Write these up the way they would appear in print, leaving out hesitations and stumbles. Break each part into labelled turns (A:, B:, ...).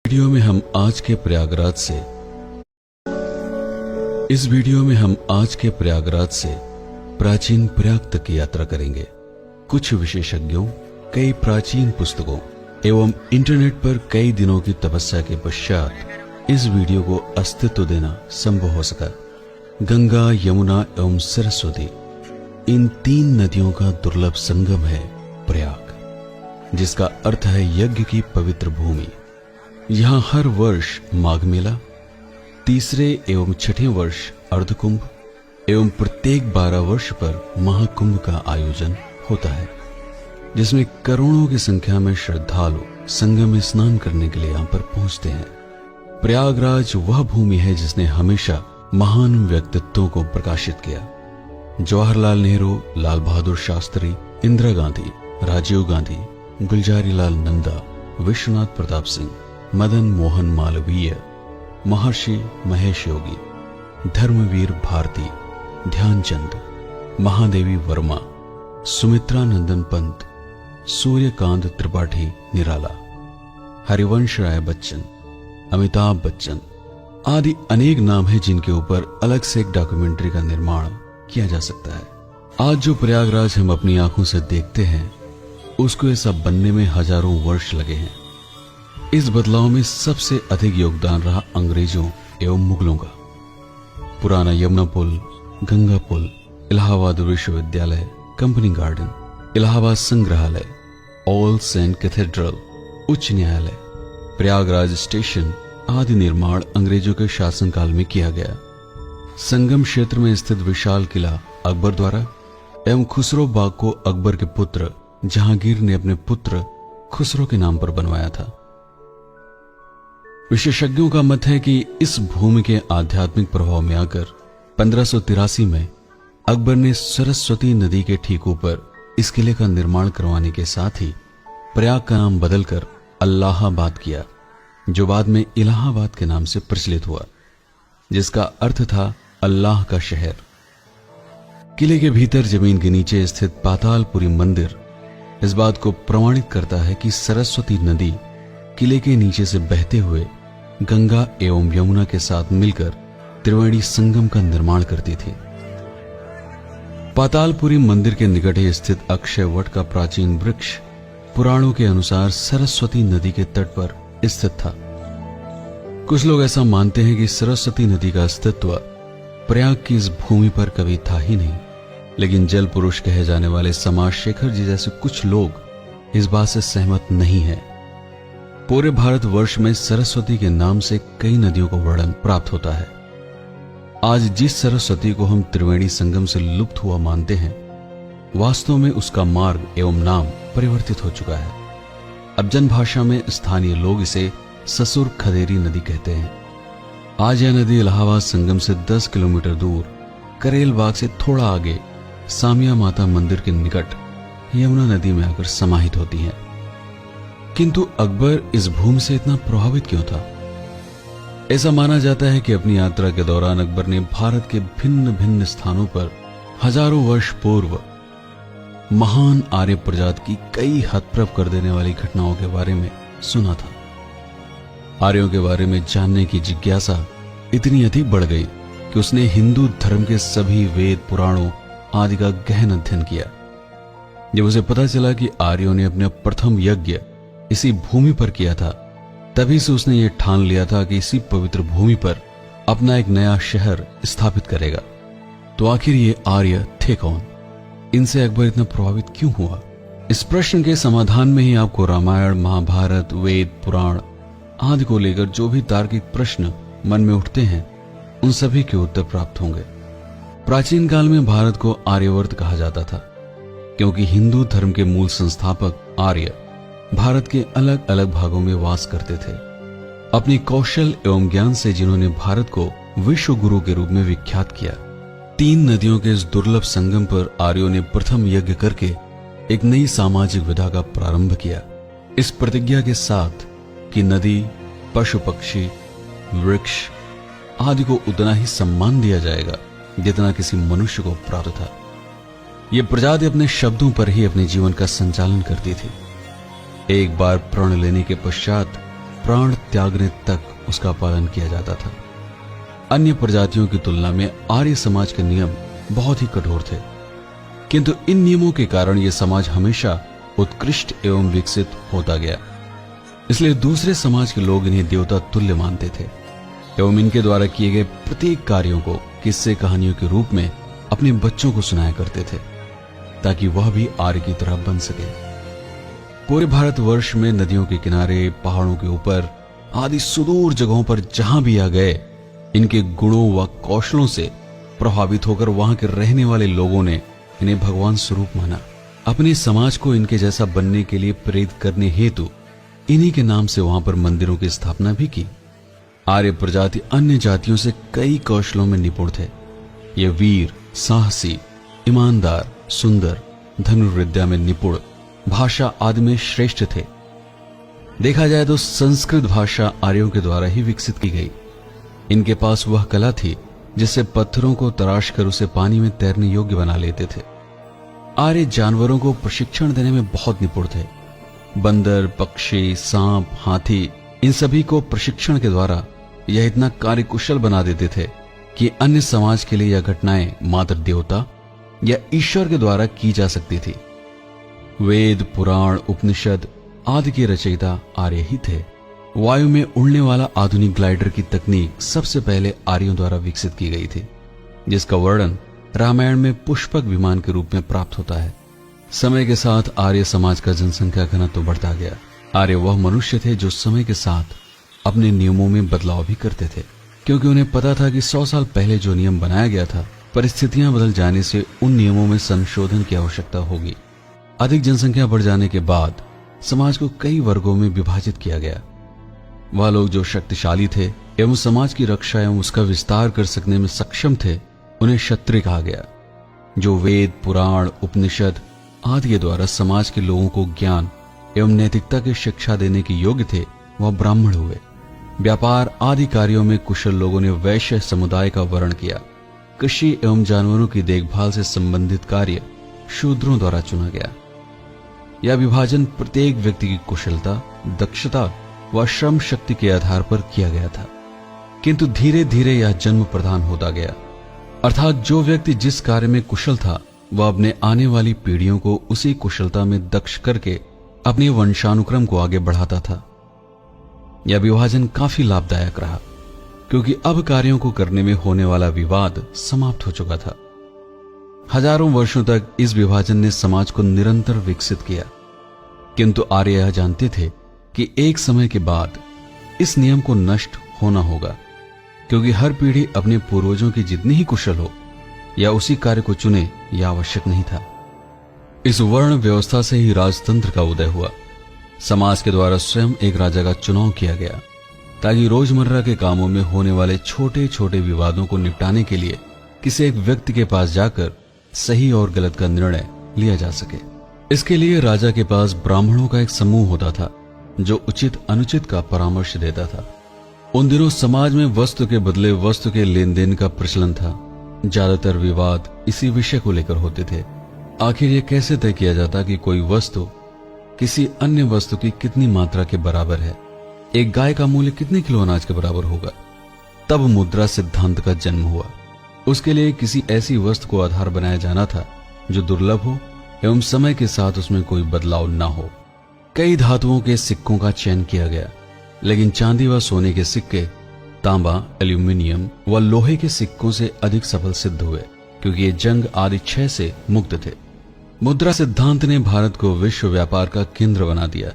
A: Video में हम आज के प्रयागराज से प्राचीन प्रयाग तक की यात्रा करेंगे। कुछ विशेषज्ञों, कई प्राचीन पुस्तकों एवं इंटरनेट पर कई दिनों की तपस्या के पश्चात इस वीडियो को अस्तित्व देना संभव हो सका। गंगा, यमुना एवं सरस्वती, इन तीन नदियों का दुर्लभ संगम है प्रयाग, जिसका अर्थ है यज्ञ की पवित्र भूमि। यहां हर वर्ष माघ मेला, तीसरे एवं छठे वर्ष अर्धकुंभ एवं प्रत्येक 12 वर्ष पर महाकुंभ का आयोजन होता है, जिसमें करोड़ों की संख्या में श्रद्धालु संगम में स्नान करने के लिए यहां पर पहुंचते हैं। प्रयागराज वह भूमि है जिसने हमेशा महान व्यक्तित्वों को प्रकाशित किया। जवाहरलाल नेहरू, लाल बहादुर शास्त्री, इंदिरा गांधी, राजीव गांधी, गुलजारीलाल नंदा, विश्वनाथ प्रताप सिंह, मदन मोहन मालवीय, महर्षि महेश योगी, धर्मवीर भारती, ध्यानचंद, महादेवी वर्मा, सुमित्रा नंदन पंत, सूर्यकांत त्रिपाठी निराला, हरिवंश राय बच्चन, अमिताभ बच्चन आदि अनेक नाम हैं जिनके ऊपर अलग से एक डॉक्यूमेंट्री का निर्माण किया जा सकता है। आज जो प्रयागराज हम अपनी आंखों से देखते हैं, उसको ऐसा बनने में हजारों वर्ष लगे हैं। इस बदलाव में सबसे अधिक योगदान रहा अंग्रेजों एवं मुगलों का। पुराना यमुना पुल, गंगा पुल, इलाहाबाद विश्वविद्यालय, कंपनी गार्डन, इलाहाबाद संग्रहालय, ऑल सेंट कैथेड्रल, उच्च न्यायालय, प्रयागराज स्टेशन आदि निर्माण अंग्रेजों के शासनकाल में किया गया। संगम क्षेत्र में स्थित विशाल किला अकबर द्वारा एवं खुसरो बाग को अकबर के पुत्र जहांगीर ने अपने पुत्र खुसरो के नाम पर बनवाया था। विशेषज्ञों का मत है कि इस भूमि के आध्यात्मिक प्रभाव में आकर 1583 में अकबर ने सरस्वती नदी के ठीक ऊपर इस किले का निर्माण करवाने के साथ ही प्रयाग का नाम बदलकर अल्लाहाबाद किया, जो बाद में इलाहाबाद के नाम से प्रचलित हुआ, जिसका अर्थ था अल्लाह का शहर। किले के भीतर जमीन के नीचे स्थित पातालपुरी मंदिर इस बात को प्रमाणित करता है कि सरस्वती नदी किले के नीचे से बहते हुए गंगा एवं यमुना के साथ मिलकर त्रिवेणी संगम का निर्माण करती थी। पातालपुरी मंदिर के निकट ही स्थित अक्षय वट का प्राचीन वृक्ष पुराणों के अनुसार सरस्वती नदी के तट पर स्थित था। कुछ लोग ऐसा मानते हैं कि सरस्वती नदी का अस्तित्व प्रयाग की इस भूमि पर कभी था ही नहीं, लेकिन जल पुरुष कहे जाने वाले समाज शेखर जी जैसे कुछ लोग इस बात से सहमत नहीं है। पूरे भारतवर्ष में सरस्वती के नाम से कई नदियों को वर्णन प्राप्त होता है। आज जिस सरस्वती को हम त्रिवेणी संगम से लुप्त हुआ मानते हैं, वास्तव में उसका मार्ग एवं नाम परिवर्तित हो चुका है। अब जनभाषा में स्थानीय लोग इसे ससुर खदेरी नदी कहते हैं। आज यह नदी इलाहाबाद संगम से 10 किलोमीटर दूर करेल बाग से थोड़ा आगे सामिया माता मंदिर के निकट यमुना नदी में आकर समाहित होती है। किंतु अकबर इस भूमि से इतना प्रभावित क्यों था? ऐसा माना जाता है कि अपनी यात्रा के दौरान अकबर ने भारत के भिन्न भिन्न स्थानों पर हजारों वर्ष पूर्व महान आर्य प्रजाति की कई हतप्रभ कर देने वाली घटनाओं के बारे में सुना था। आर्यों के बारे में जानने की जिज्ञासा इतनी अधिक बढ़ गई कि उसने हिंदू धर्म के सभी वेद, पुराणों आदि का गहन अध्ययन किया। जब उसे पता चला कि आर्यों ने अपना प्रथम यज्ञ इसी भूमि पर किया था, तभी से उसने ये ठान लिया था कि इसी पवित्र भूमि पर अपना एक नया शहर स्थापित करेगा। तो आखिर ये आर्य थे कौन? इनसे अकबर इतना प्रभावित क्यों हुआ? इस प्रश्न के समाधान में ही आपको रामायण, महाभारत, वेद, पुराण आदि को लेकर जो भी तार्किक प्रश्न मन में उठते हैं, उन सभी के उत्तर प्राप्त होंगे। प्राचीन काल में भारत को आर्यवर्त कहा जाता था, क्योंकि हिंदू धर्म के मूल संस्थापक आर्य भारत के अलग अलग भागों में वास करते थे। अपनी कौशल एवं ज्ञान से जिन्होंने भारत को विश्व गुरु के रूप में विख्यात किया। 3 नदियों के इस दुर्लभ संगम पर आर्यों ने प्रथम यज्ञ करके एक नई सामाजिक विधा का प्रारंभ किया, इस प्रतिज्ञा के साथ कि नदी, पशु पक्षी, वृक्ष आदि को उतना ही सम्मान दिया जाएगा जितना किसी मनुष्य को प्राप्त था। यह प्रजाति अपने शब्दों पर ही अपने जीवन का संचालन करती थी। एक बार प्रण लेने के पश्चात प्राण त्यागने तक उसका पालन किया जाता था। अन्य प्रजातियों की तुलना में आर्य समाज के नियम बहुत ही कठोर थे, किंतु इन नियमों के कारण यह समाज हमेशा उत्कृष्ट एवं विकसित होता गया। इसलिए दूसरे समाज के लोग इन्हें देवता तुल्य मानते थे एवं इनके द्वारा किए गए प्रत्येक कार्यों को किस्से कहानियों के रूप में अपने बच्चों को सुनाया करते थे, ताकि वह भी आर्य की तरह बन सके। पूरे भारतवर्ष में नदियों के किनारे, पहाड़ों के ऊपर आदि सुदूर जगहों पर जहां भी आ गए, इनके गुणों व कौशलों से प्रभावित होकर वहां के रहने वाले लोगों ने इन्हें भगवान स्वरूप माना। अपने समाज को इनके जैसा बनने के लिए प्रेरित करने हेतु इन्हीं के नाम से वहां पर मंदिरों की स्थापना भी की। आर्य प्रजाति अन्य जातियों से कई कौशलों में निपुण थे। ये वीर, साहसी, ईमानदार, सुंदर, धनुर्विद्या में निपुण, भाषा आदि में श्रेष्ठ थे। देखा जाए तो संस्कृत भाषा आर्यों के द्वारा ही विकसित की गई। इनके पास वह कला थी जिससे पत्थरों को तराश कर उसे पानी में तैरने योग्य बना लेते थे। आर्य जानवरों को प्रशिक्षण देने में बहुत निपुण थे। बंदर, पक्षी, सांप, हाथी, इन सभी को प्रशिक्षण के द्वारा यह इतना कार्यकुशल बना देते थे कि अन्य समाज के लिए यह घटनाएं मात्र देवता या ईश्वर के द्वारा की जा सकती थी। वेद, पुराण, उपनिषद आदि के रचयिता आर्य ही थे। वायु में उड़ने वाला आधुनिक ग्लाइडर की तकनीक सबसे पहले आर्यों द्वारा विकसित की गई थी, जिसका वर्णन रामायण में पुष्पक विमान के रूप में प्राप्त होता है। समय के साथ आर्य समाज का जनसंख्या घनत्व बढ़ता गया। आर्य वह मनुष्य थे जो समय के साथ अपने नियमों में बदलाव भी करते थे, क्योंकि उन्हें पता था कि 100 साल पहले जो नियम बनाया गया था, परिस्थितियां बदल जाने से उन नियमों में संशोधन की आवश्यकता होगी। अधिक जनसंख्या बढ़ जाने के बाद समाज को कई वर्गों में विभाजित किया गया। वह लोग जो शक्तिशाली थे एवं समाज की रक्षा एवं उसका विस्तार कर सकने में सक्षम थे, उन्हें क्षत्रिय कहा गया। जो वेद, पुराण, उपनिषद आदि के द्वारा समाज के लोगों को ज्ञान एवं नैतिकता की शिक्षा देने के योग्य थे, वह ब्राह्मण हुए। व्यापार आदि कार्यों में कुशल लोगों ने वैश्य समुदाय का वर्ण किया। कृषि एवं जानवरों की देखभाल से संबंधित कार्य शूद्रों द्वारा चुना गया। यह विभाजन प्रत्येक व्यक्ति की कुशलता, दक्षता व श्रम शक्ति के आधार पर किया गया था, किंतु धीरे धीरे यह जन्म प्रधान होता गया। अर्थात जो व्यक्ति जिस कार्य में कुशल था, वह अपने आने वाली पीढ़ियों को उसी कुशलता में दक्ष करके अपने वंशानुक्रम को आगे बढ़ाता था। यह विभाजन काफी लाभदायक रहा, क्योंकि अब कार्यों को करने में होने वाला विवाद समाप्त हो चुका था। हजारों वर्षों तक इस विभाजन ने समाज को निरंतर विकसित किया, किंतु आर्य यह जानते थे कि एक समय के बाद इस नियम को नष्ट होना होगा, क्योंकि हर पीढ़ी अपने पूर्वजों की जितनी ही कुशल हो या उसी कार्य को चुने, यह आवश्यक नहीं था। इस वर्ण व्यवस्था से ही राजतंत्र का उदय हुआ। समाज के द्वारा स्वयं एक राजा का चुनाव किया गया, ताकि रोजमर्रा के कामों में होने वाले छोटे छोटे विवादों को निपटाने के लिए किसी एक व्यक्ति के पास जाकर सही और गलत का निर्णय लिया जा सके। इसके लिए राजा के पास ब्राह्मणों का एक समूह होता था, जो उचित अनुचित का परामर्श देता था। उन दिनों समाज में वस्तु के बदले वस्तु के लेन देन का प्रचलन था। ज्यादातर विवाद इसी विषय को लेकर होते थे। आखिर यह कैसे तय किया जाता कि कोई वस्तु किसी अन्य वस्तु की कितनी मात्रा के बराबर है? एक गाय का मूल्य कितने किलो अनाज के बराबर होगा? तब मुद्रा सिद्धांत का जन्म हुआ। उसके लिए किसी ऐसी वस्तु को आधार बनाया जाना था जो दुर्लभ हो एवं समय के साथ उसमें कोई बदलाव न हो। कई धातुओं के सिक्कों का चयन किया गया, लेकिन चांदी व सोने के सिक्के तांबा, एल्यूमिनियम व लोहे के सिक्कों से अधिक सफल सिद्ध हुए, क्योंकि ये जंग आदि क्षय से मुक्त थे। मुद्रा सिद्धांत ने भारत को विश्व व्यापार का केंद्र बना दिया,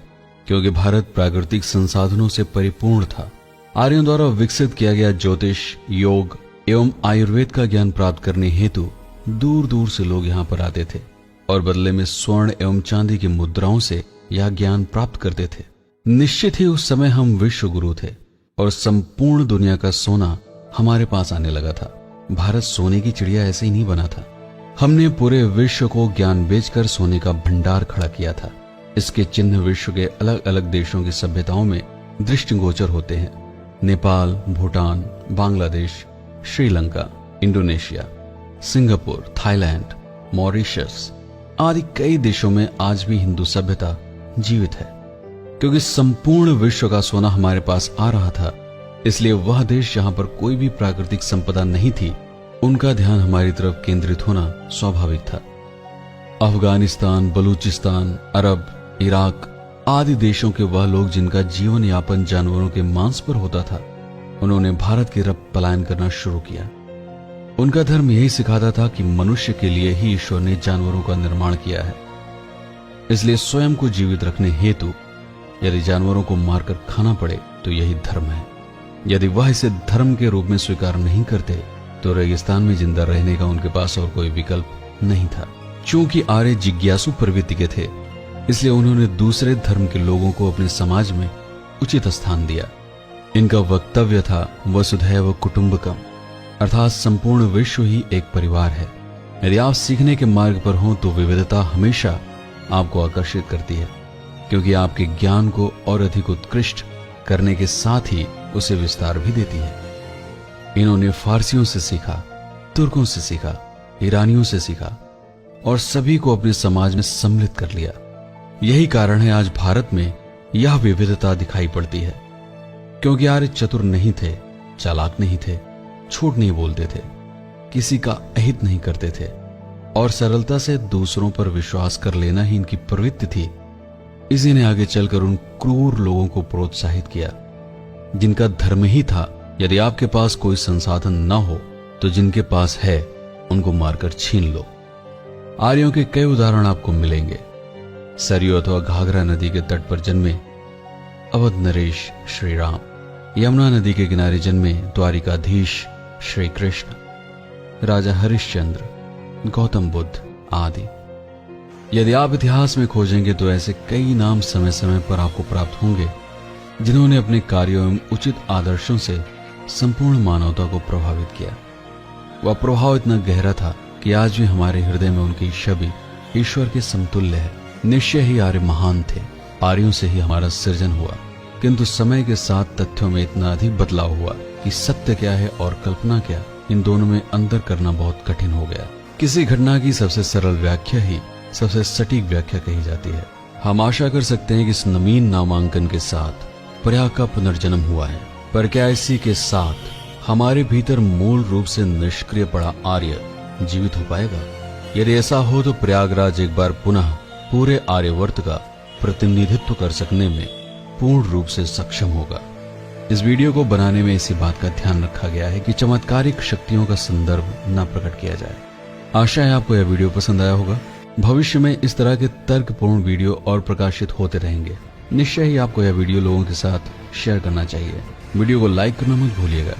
A: क्योंकि भारत प्राकृतिक संसाधनों से परिपूर्ण था। आर्यों द्वारा विकसित किया गया ज्योतिष, योग एवं आयुर्वेद का ज्ञान प्राप्त करने हेतु दूर दूर से लोग यहाँ पर आते थे और बदले में स्वर्ण एवं चांदी की मुद्राओं से यह ज्ञान प्राप्त करते थे। निश्चित ही उस समय हम विश्व गुरु थे और संपूर्ण दुनिया का सोना हमारे पास आने लगा था। भारत सोने की चिड़िया ऐसे ही नहीं बना था। हमने पूरे विश्व को ज्ञान बेचकर सोने का भंडार खड़ा किया था। इसके चिन्ह विश्व के अलग अलग देशों की सभ्यताओं में दृष्टिगोचर होते हैं। Nepal, Bhutan, Bangladesh, Sri Lanka, Indonesia, Singapore, Thailand, Mauritius आदि कई देशों में आज भी हिंदू सभ्यता जीवित है। क्योंकि संपूर्ण विश्व का सोना हमारे पास आ रहा था, इसलिए वह देश जहां पर कोई भी प्राकृतिक संपदा नहीं थी, उनका ध्यान हमारी तरफ केंद्रित होना स्वाभाविक था। अफगानिस्तान, बलूचिस्तान, अरब, इराक आदि देशों के वह लोग जिनका जीवन यापन जानवरों के मांस पर होता था, उन्होंने भारत की तरफ पलायन करना शुरू किया। उनका धर्म यही सिखाता था कि मनुष्य के लिए ही ईश्वर ने जानवरों का निर्माण किया है, इसलिए स्वयं को जीवित रखने हेतु यदि जानवरों को मारकर खाना पड़े तो यही धर्म है। यदि वह इसे धर्म के रूप में स्वीकार नहीं करते तो रेगिस्तान में जिंदा रहने का उनके पास और कोई विकल्प नहीं था। चूंकि आर्य जिज्ञासु प्रवृत्ति के थे, इसलिए उन्होंने दूसरे धर्म के लोगों को अपने समाज में उचित स्थान दिया। इनका वक्तव्य था वसुधैव कुटुंबकम, अर्थात संपूर्ण विश्व ही एक परिवार है। यदि आप सीखने के मार्ग पर हों तो विविधता हमेशा आपको आकर्षित करती है, क्योंकि आपके ज्ञान को और अधिक उत्कृष्ट करने के साथ ही उसे विस्तार भी देती है। इन्होंने फारसियों से सीखा, तुर्कों से सीखा, ईरानियों से सीखा और सभी को अपने समाज में सम्मिलित कर लिया। यही कारण है आज भारत में यह विविधता दिखाई पड़ती है, क्योंकि आर्य चतुर नहीं थे, चालाक नहीं थे, झूठ नहीं बोलते थे, किसी का अहित नहीं करते थे और सरलता से दूसरों पर विश्वास कर लेना ही इनकी प्रवृत्ति थी। इसी ने आगे चलकर उन क्रूर लोगों को प्रोत्साहित किया जिनका धर्म ही था यदि आपके पास कोई संसाधन न हो तो जिनके पास है उनको मारकर छीन लो। आर्यों के कई उदाहरण आपको मिलेंगे। सरयू अथवा घाघरा नदी के तट पर जन्मे अवध नरेश श्री राम, यमुना नदी के किनारे जन्मे द्वारिकाधीश श्री कृष्ण, राजा हरिश्चंद्र, गौतम बुद्ध आदि। यदि आप इतिहास में खोजेंगे तो ऐसे कई नाम समय समय पर आपको प्राप्त होंगे जिन्होंने अपने कार्यों एवं उचित आदर्शों से संपूर्ण मानवता को प्रभावित किया। वह प्रभाव इतना गहरा था कि आज भी हमारे हृदय में उनकी छवि ईश्वर के समतुल्य है। निश्चय ही आर्य महान थे, आर्यों से ही हमारा सृजन हुआ, किंतु समय के साथ तथ्यों में इतना अधिक बदलाव हुआ कि सत्य क्या है और कल्पना क्या, इन दोनों में अंतर करना बहुत कठिन हो गया। किसी घटना की सबसे सरल व्याख्या ही सबसे सटीक व्याख्या कही जाती है। हम आशा कर सकते हैं कि इस नवीन नामांकन के साथ प्रयाग का पुनर्जन्म हुआ है, पर क्या इसी के साथ हमारे भीतर मूल रूप से निष्क्रिय पड़ा आर्य जीवित हो पाएगा? यदि ऐसा हो तो प्रयागराज एक बार पुनः पूरे आर्यवर्त का प्रतिनिधित्व कर सकने में पूर्ण रूप से सक्षम होगा। इस वीडियो को बनाने में इसी बात का ध्यान रखा गया है कि चमत्कारिक शक्तियों का संदर्भ न प्रकट किया जाए। आशा है आपको यह वीडियो पसंद आया होगा। भविष्य में इस तरह के तर्कपूर्ण वीडियो और प्रकाशित होते रहेंगे। निश्चय ही आपको यह वीडियो लोगों के साथ शेयर करना चाहिए। वीडियो को लाइक करना मत भूलिएगा।